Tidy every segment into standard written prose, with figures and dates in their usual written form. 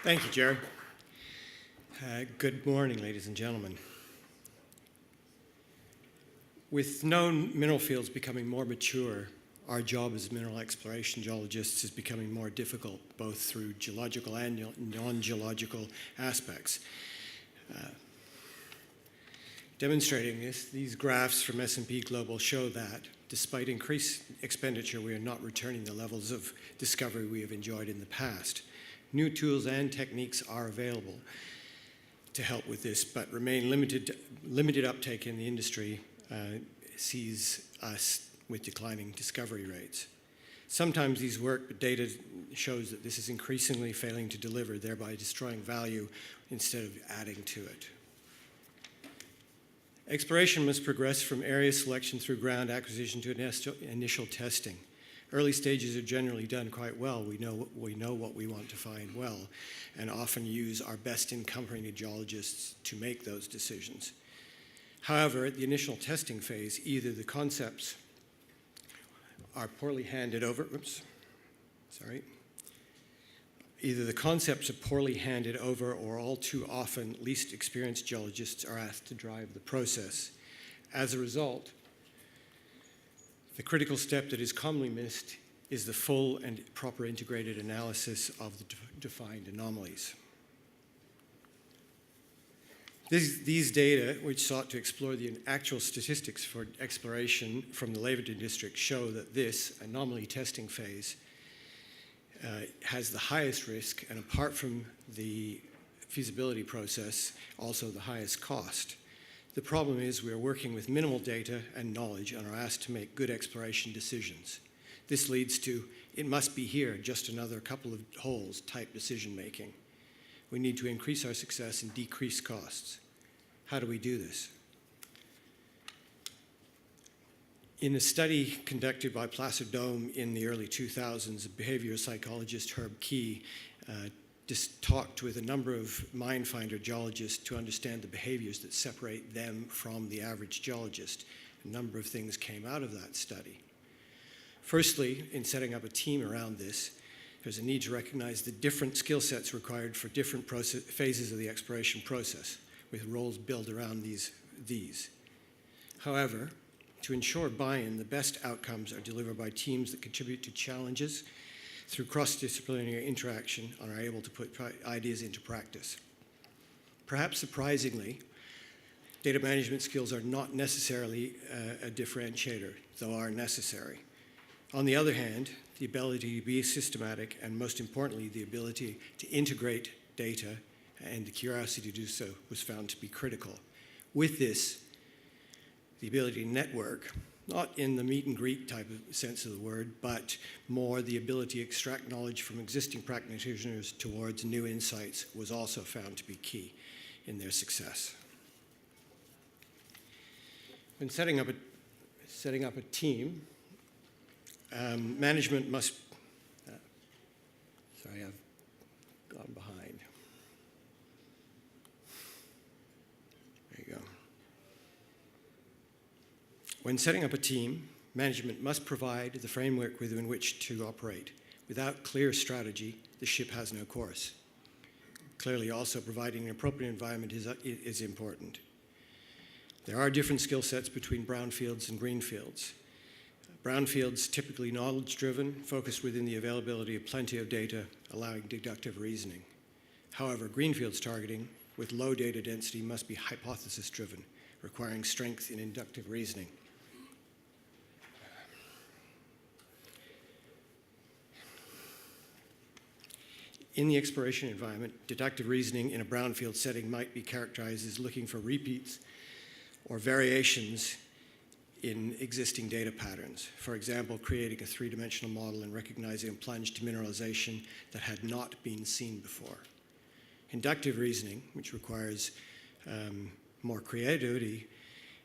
Thank you, Jerry. Good morning, ladies and gentlemen. With known mineral fields becoming more mature, our job as mineral exploration geologists is becoming more difficult, both through geological and non-geological aspects. Demonstrating this, these graphs from S&P Global show that, despite increased expenditure, we are not returning the levels of discovery we have enjoyed in the past. New tools and techniques are available to help with this, but remain limited uptake in the industry sees us with declining discovery rates. Sometimes these work, but data shows that this is increasingly failing to deliver, thereby destroying value instead of adding to it. Exploration must progress from area selection through ground acquisition to initial testing. Early stages are generally done quite well. We know what we want to find well, and often use our best in-company geologists to make those decisions. However, at the initial testing phase, either the concepts are poorly handed over, either the concepts are poorly handed over, or all too often, least experienced geologists are asked to drive the process. As a result, the critical step that is commonly missed is the full and proper integrated analysis of the defined anomalies. These data, which sought to explore the actual statistics for exploration from the Laverton district, show that this anomaly testing phase has the highest risk, and apart from the feasibility process, also the highest cost. The problem is we are working with minimal data and knowledge and are asked to make good exploration decisions. This leads to, it must be here, just another couple of holes type decision making. We need to increase our success and decrease costs. How do we do this? In a study conducted by Placer Dome in the early 2000s, a behavioral psychologist, Herb Key, just talked with a number of Mindfinder geologists to understand the behaviors that separate them from the average geologist. A number of things came out of that study. Firstly, in setting up a team around this, there's a need to recognize the different skill sets required for different phases of the exploration process, with roles built around these. However, to ensure buy-in, the best outcomes are delivered by teams that contribute to challenges through cross-disciplinary interaction and are able to put ideas into practice. Perhaps surprisingly, data management skills are not necessarily a differentiator, though are necessary. On the other hand, the ability to be systematic and, most importantly, the ability to integrate data and the curiosity to do so was found to be critical. With this, the ability to network, not in the meet and greet type of sense of the word, but more the ability to extract knowledge from existing practitioners towards new insights, was also found to be key in their success. When setting up a team, management must, sorry, I've gone behind. There you go. When setting up a team, management must provide the framework within which to operate. Without clear strategy, the ship has no course. Clearly, also providing an appropriate environment is important. There are different skill sets between brownfields and greenfields. Brownfields, typically knowledge-driven, focused within the availability of plenty of data, allowing deductive reasoning. However, greenfields targeting with low data density must be hypothesis-driven, requiring strength in inductive reasoning. In the exploration environment, deductive reasoning in a brownfield setting might be characterized as looking for repeats or variations in existing data patterns. For example, creating a three-dimensional model and recognizing a plunge to mineralization that had not been seen before. Inductive reasoning, which requires more creativity,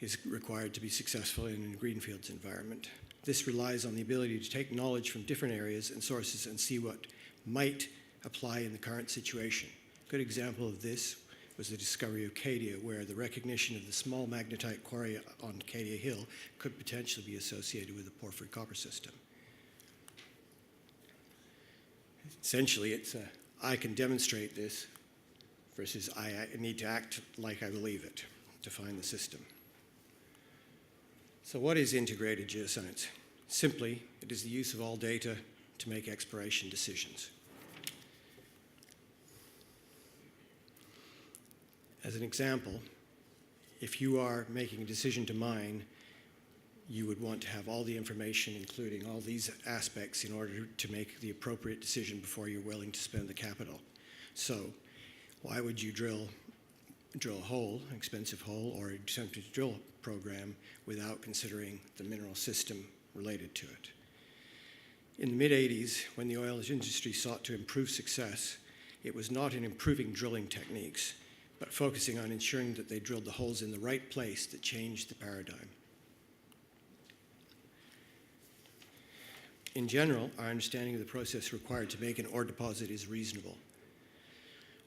is required to be successful in a greenfields environment. This relies on the ability to take knowledge from different areas and sources and see what might apply in the current situation. A good example of this was the discovery of Cadia, where the recognition of the small magnetite quarry on Cadia Hill could potentially be associated with a porphyry copper system. Essentially, it's a I can demonstrate this versus I need to act like I believe it to find the system. So what is integrated geoscience? Simply, it is the use of all data to make exploration decisions. As an example, if you are making a decision to mine, you would want to have all the information, including all these aspects, in order to make the appropriate decision before you're willing to spend the capital. So why would you drill a hole, an expensive hole, or attempt to drill program without considering the mineral system related to it? In the mid-'80s, when the oil industry sought to improve success, it was not in improving drilling techniques, but focusing on ensuring that they drilled the holes in the right place that changed the paradigm. In general, our understanding of the process required to make an ore deposit is reasonable.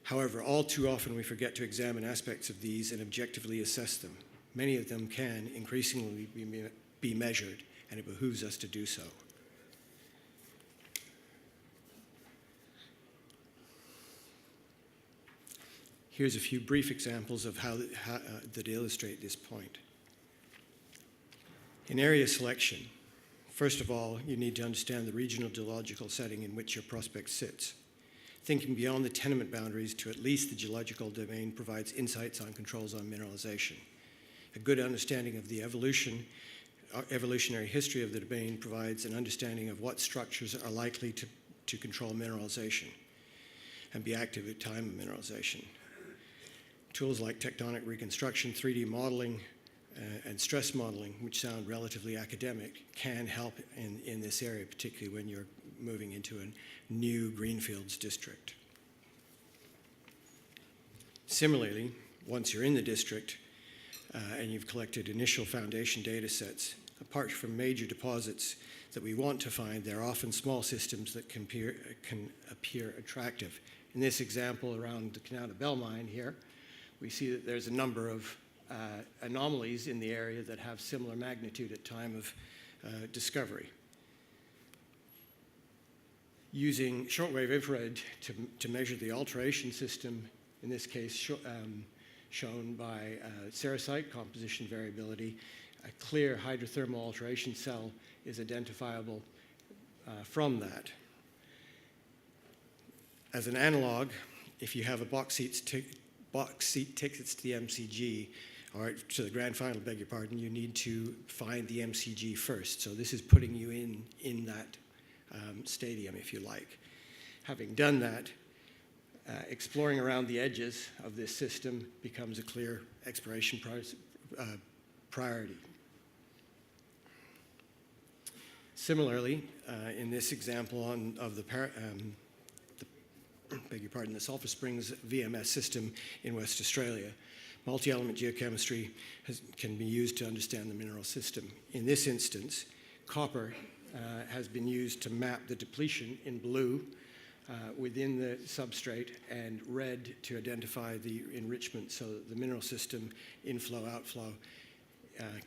However, all too often we forget to examine aspects of these and objectively assess them. Many of them can increasingly be measured, and it behooves us to do so. Here's a few brief examples of how that illustrate this point. In area selection, first of all, you need to understand the regional geological setting in which your prospect sits. Thinking beyond the tenement boundaries to at least the geological domain provides insights on controls on mineralization. A good understanding of the evolutionary history of the domain provides an understanding of what structures are likely to control mineralization and be active at time of mineralization. Tools like tectonic reconstruction, 3D modeling, and stress modeling, which sound relatively academic, can help in this area, particularly when you're moving into a new greenfields district. Similarly, once you're in the district and you've collected initial foundation data sets, apart from major deposits that we want to find, there are often small systems that can appear attractive. In this example around the Canada Bell mine here, we see that there's a number of anomalies in the area that have similar magnitude at time of discovery. Using shortwave infrared to measure the alteration system, in this case shown by sericite composition variability, a clear hydrothermal alteration cell is identifiable from that. As an analog, if you have a box seat tickets to the MCG, or to the grand final, beg your pardon, you need to find the MCG first. So this is putting you in that stadium, if you like. Having done that, exploring around the edges of this system becomes a clear exploration priority. Similarly, in this example of the Sulphur Springs VMS system in West Australia, multi-element geochemistry can be used to understand the mineral system. In this instance, copper has been used to map the depletion in blue within the substrate and red to identify the enrichment so that the mineral system inflow, outflow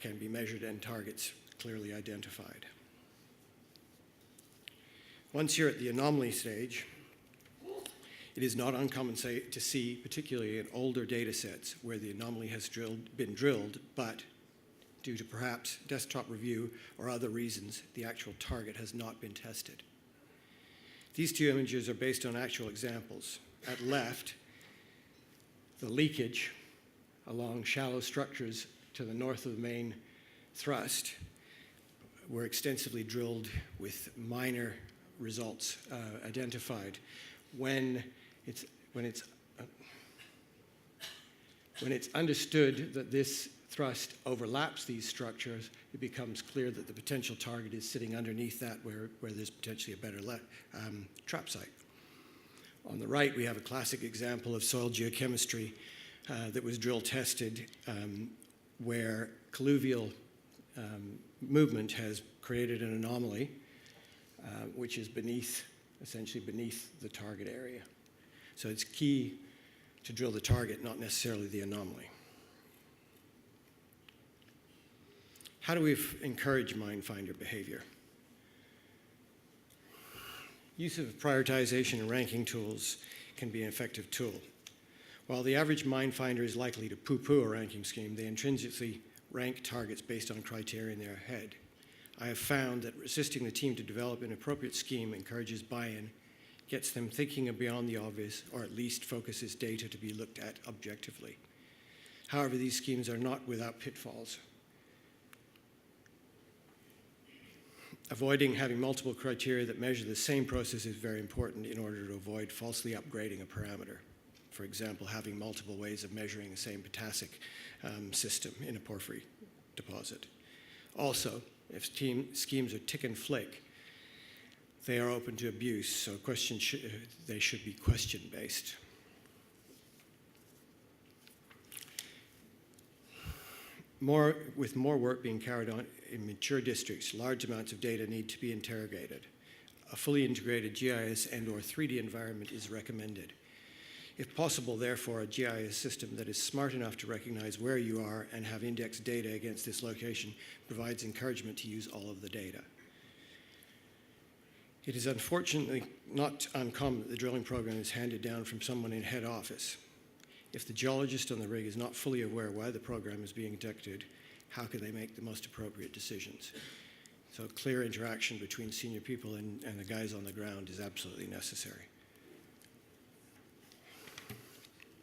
can be measured and targets clearly identified. Once you're at the anomaly stage, it is not uncommon to see, particularly in older data sets, where the anomaly has been drilled, but due to perhaps desktop review or other reasons, the actual target has not been tested. These two images are based on actual examples. At left, the leakage along shallow structures to the north of the main thrust were extensively drilled with minor results identified. When it's understood that this thrust overlaps these structures, it becomes clear that the potential target is sitting underneath that where there's potentially a better trap site. On the right, we have a classic example of soil geochemistry that was drill tested where colluvial movement has created an anomaly which is essentially beneath the target area. So it's key to drill the target, not necessarily the anomaly. How do we encourage mine finder behavior? Use of prioritization and ranking tools can be an effective tool. While the average mine finder is likely to poo-poo a ranking scheme, they intrinsically rank targets based on criteria in their head. I have found that assisting the team to develop an appropriate scheme encourages buy-in, gets them thinking beyond the obvious, or at least focuses data to be looked at objectively. However, these schemes are not without pitfalls. Avoiding having multiple criteria that measure the same process is very important in order to avoid falsely upgrading a parameter. For example, having multiple ways of measuring the same potassic system in a porphyry deposit. Also, if schemes are tick and flick, they are open to abuse, so they should be question-based. With more work being carried on in mature districts, large amounts of data need to be interrogated. A fully integrated GIS and/or 3D environment is recommended. If possible, therefore, a GIS system that is smart enough to recognize where you are and have indexed data against this location provides encouragement to use all of the data. It is unfortunately not uncommon that the drilling program is handed down from someone in head office. If the geologist on the rig is not fully aware why the program is being conducted, how can they make the most appropriate decisions? So clear interaction between senior people and the guys on the ground is absolutely necessary.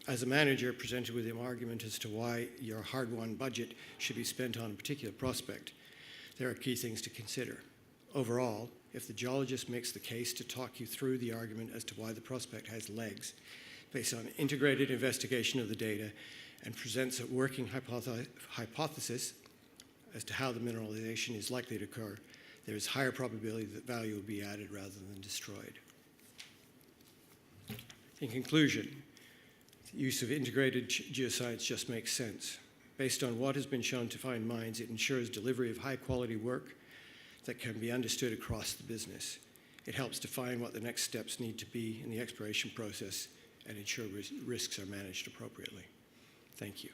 As a manager presented with an argument as to why your hard-won budget should be spent on a particular prospect, there are key things to consider. Overall, if the geologist makes the case to talk you through the argument as to why the prospect has legs, based on integrated investigation of the data, and presents a working hypothesis as to how the mineralization is likely to occur, there is higher probability that value will be added rather than destroyed. In conclusion, the use of integrated geoscience just makes sense. Based on what has been shown to find mines, it ensures delivery of high-quality work that can be understood across the business. It helps define what the next steps need to be in the exploration process and ensure risks are managed appropriately. Thank you.